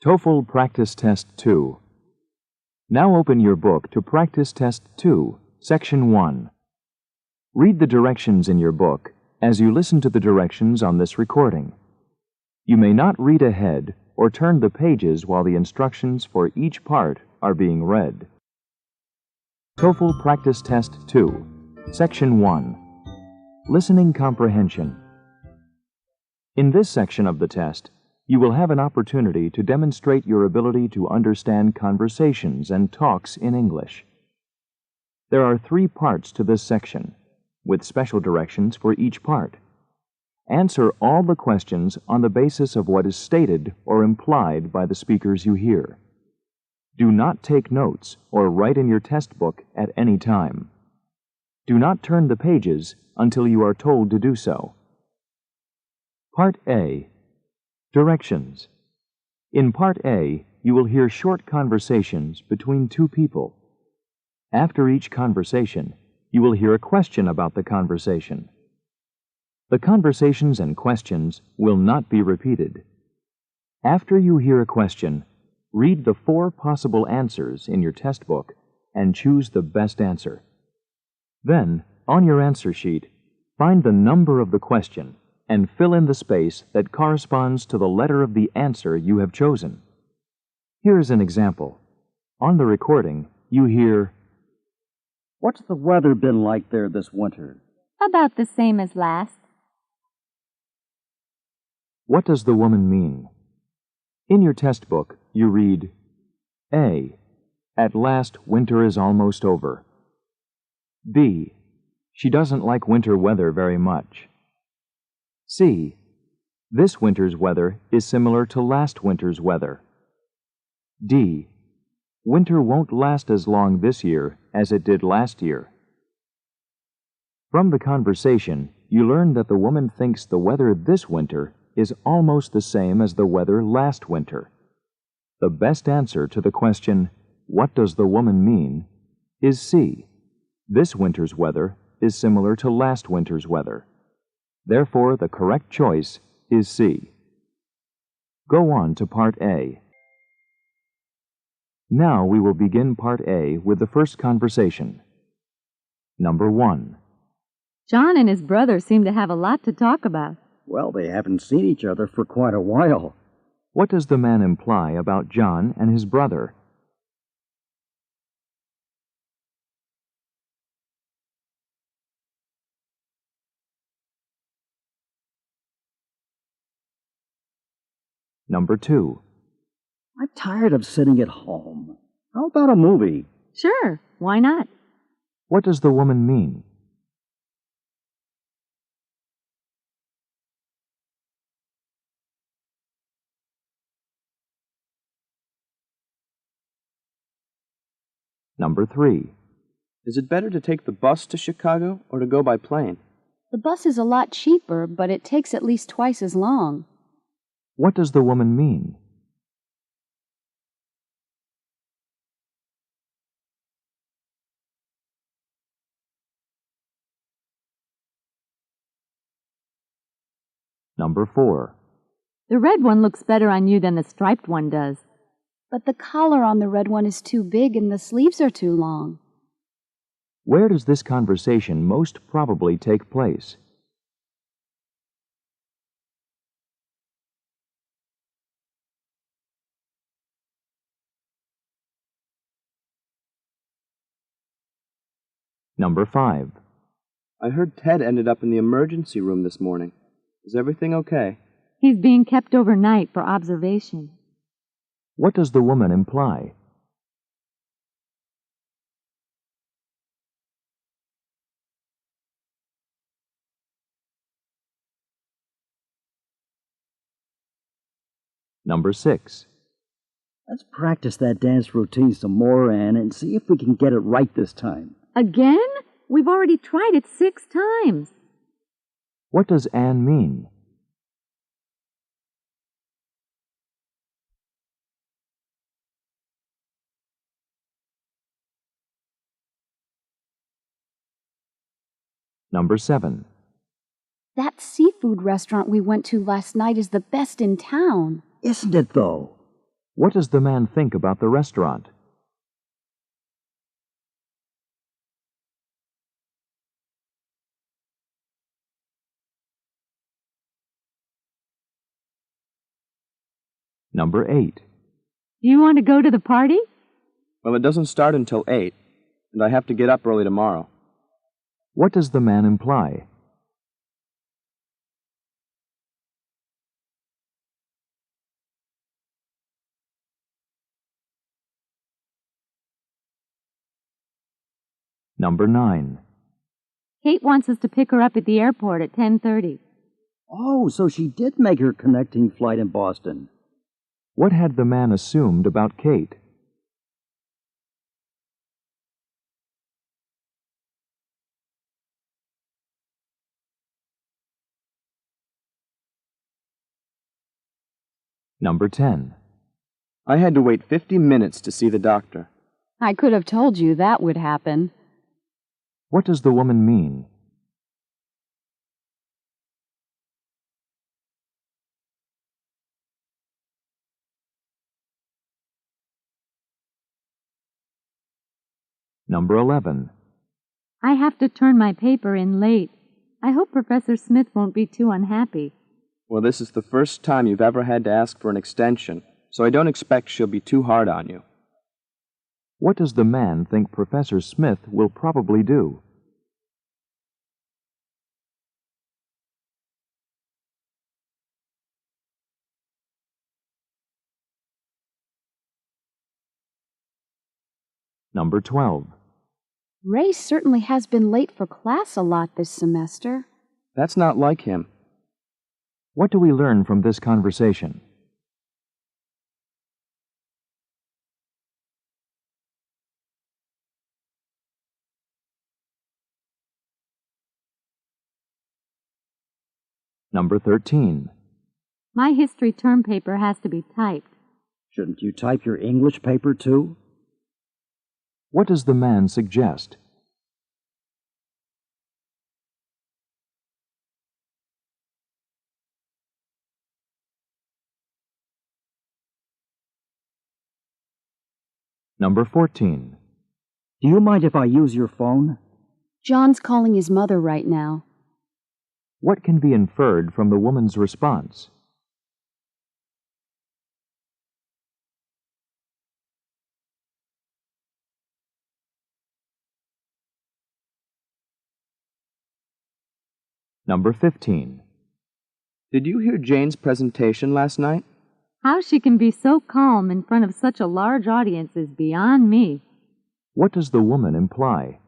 TOEFL Practice Test 2. Now open your book to Practice Test 2, Section 1. Read the directions in your book as you listen to the directions on this recording. You may not read ahead or turn the pages while the instructions for each part are being read. TOEFL Practice Test 2, Section 1. Listening Comprehension. In this section of the test, you will have an opportunity to demonstrate your ability to understand conversations and talks in English. There are 3 parts to this section, with special directions for each part. Answer all the questions on the basis of what is stated or implied by the speakers you hear. Do not take notes or write in your test book at any time. Do not turn the pages until you are told to do so. Part A. Directions. In Part A, you will hear short conversations between 2 people. After each conversation, you will hear a question about the conversation. The conversations and questions will not be repeated. After you hear a question, read the 4 possible answers in your test book and choose the best answer. Then, on your answer sheet, find the number of the question and fill in the space that corresponds to the letter of the answer you have chosen. Here is an example. On the recording, you hear, "What's the weather been like there this winter?" About the same as last. What does the woman mean? In your test book, you read, A. At last, winter is almost over. B. She doesn't like winter weather very much. C. This winter's weather is similar to last winter's weather. D. Winter won't last as long this year as it did last year. From the conversation, you learn that the woman thinks the weather this winter is almost the same as the weather last winter. The best answer to the question, "What does the woman mean?" is C. This winter's weather is similar to last winter's weather. Therefore, the correct choice is C. Go on to Part A. Now we will begin Part A with the first conversation. Number 1. John and his brother seem to have a lot to talk about. Well, they haven't seen each other for quite a while. What does the man imply about John and his brother? Number 2. I'm tired of sitting at home. How about a movie? Sure, why not? What does the woman mean? Number 3. Is it better to take the bus to Chicago or to go by plane? The bus is a lot cheaper, but it takes at least twice as long. What does the woman mean? Number 4. The red one looks better on you than the striped one does. But the collar on the red one is too big and the sleeves are too long. Where does this conversation most probably take place? Number 5. I heard Ted ended up in the emergency room this morning. Is everything okay? He's being kept overnight for observation. What does the woman imply? Number 6. Let's practice that dance routine some more, Anne, and see if we can get it right this time. Again? We've already tried it 6 times. What does Anne mean? Number 7. That seafood restaurant we went to last night is the best in town. Isn't it, though? What does the man think about the restaurant? Number 8. Do you want to go to the party? Well, it doesn't start until 8, and I have to get up early tomorrow. What does the man imply? Number 9. Kate wants us to pick her up at the airport at 10:30. Oh, so she did make her connecting flight in Boston. What had the man assumed about Kate? Number 10. I had to wait 50 minutes to see the doctor. I could have told you that would happen. What does the woman mean? Number 11. I have to turn my paper in late. I hope Professor Smith won't be too unhappy. Well, this is the first time you've ever had to ask for an extension, so I don't expect she'll be too hard on you. What does the man think Professor Smith will probably do? Number 12. Ray certainly has been late for class a lot this semester. That's not like him. What do we learn from this conversation? Number 13. My history term paper has to be typed. Shouldn't you type your English paper, too? What does the man suggest? Number 14. Do you mind if I use your phone? John's calling his mother right now. What can be inferred from the woman's response? Number 15. Did you hear Jane's presentation last night? How she can be so calm in front of such a large audience is beyond me. What does the woman imply?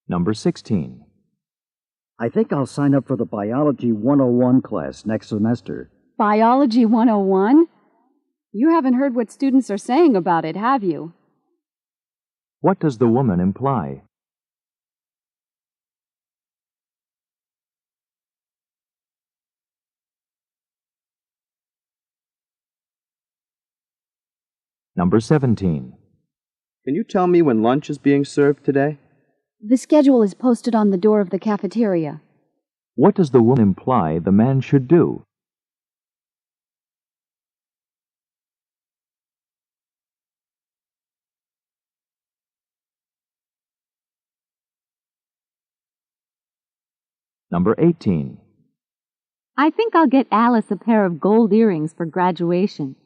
Number 16. I think I'll sign up for the Biology 101 class next semester. Biology 101? You haven't heard what students are saying about it, have you? What does the woman imply? Number 17. Can you tell me when lunch is being served today? The schedule is posted on the door of the cafeteria. What does the woman imply the man should do? Number 18. I think I'll get Alice a pair of gold earrings for graduation.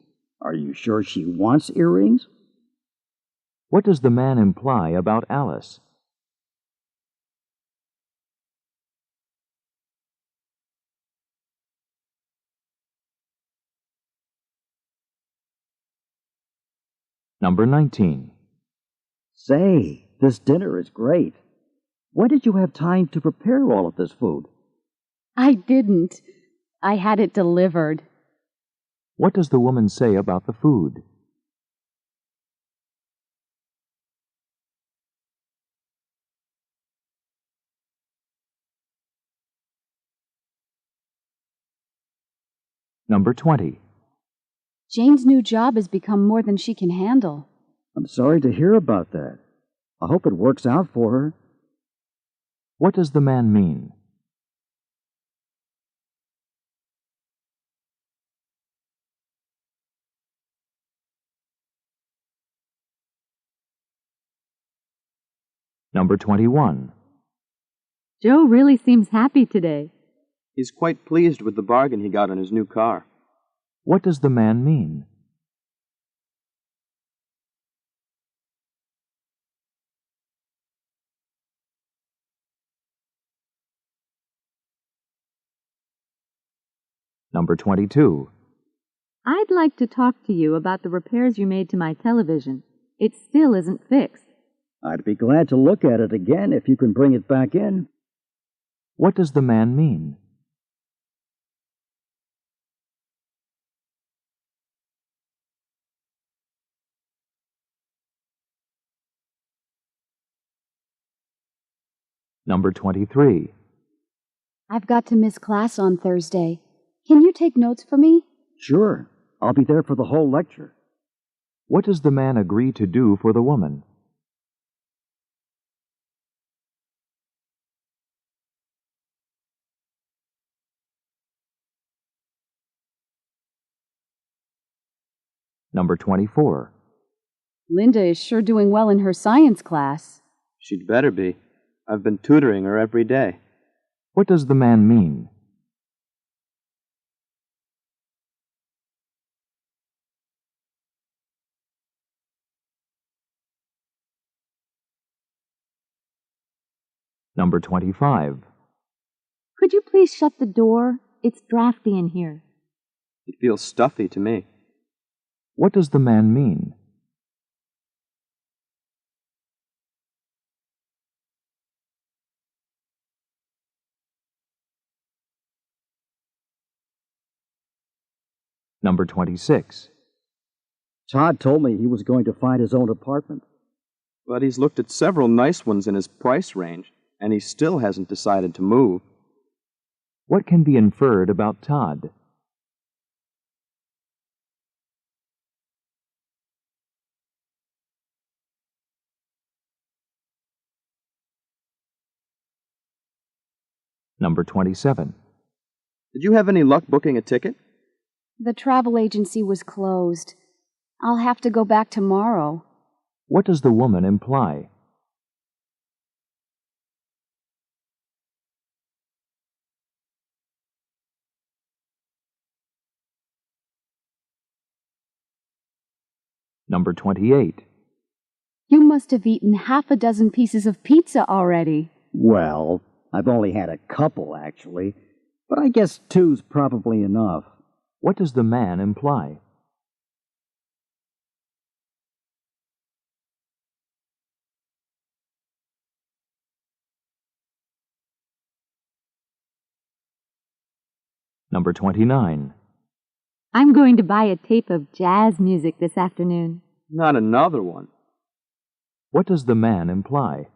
Are you sure she wants earrings? What does the man imply about Alice? Number 19. Say, this dinner is great. When did you have time to prepare all of this food? I didn't. I had it delivered. What does the woman say about the food? Number 20. Jane's new job has become more than she can handle. I'm sorry to hear about that. I hope it works out for her. What does the man mean? Number 21. Joe really seems happy today. He's quite pleased with the bargain he got on his new car. What does the man mean? Number 22. I'd like to talk to you about the repairs you made to my television. It still isn't fixed. I'd be glad to look at it again if you can bring it back in. What does the man mean? Number 23. I've got to miss class on Thursday. Can you take notes for me? Sure, I'll be there for the whole lecture. What does the man agree to do for the woman? Number 24. Linda is sure doing well in her science class. She'd better be. I've been tutoring her every day. What does the man mean? Number 25. Could you please shut the door? It's drafty in here. It feels stuffy to me. What does the man mean? Number 26. Todd told me he was going to find his own apartment. But he's looked at several nice ones in his price range, and he still hasn't decided to move. What can be inferred about Todd? Number 27. Did you have any luck booking a ticket? The travel agency was closed. I'll have to go back tomorrow. What does the woman imply? Number 28. You must have eaten half a dozen pieces of pizza already. Well, I've only had a couple, actually, but I guess two's probably enough. What does the man imply? Number 29. I'm going to buy a tape of jazz music this afternoon. Not another one. What does the man imply?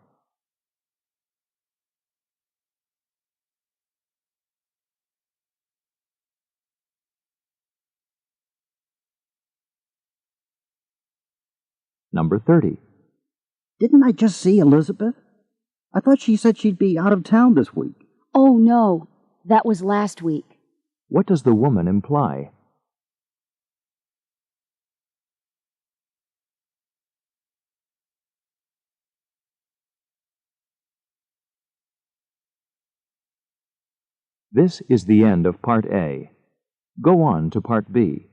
Number 30. Didn't I just see Elizabeth? I thought she said she'd be out of town this week. Oh, no. That was last week. What does the woman imply? This is the end of Part A. Go on to Part B.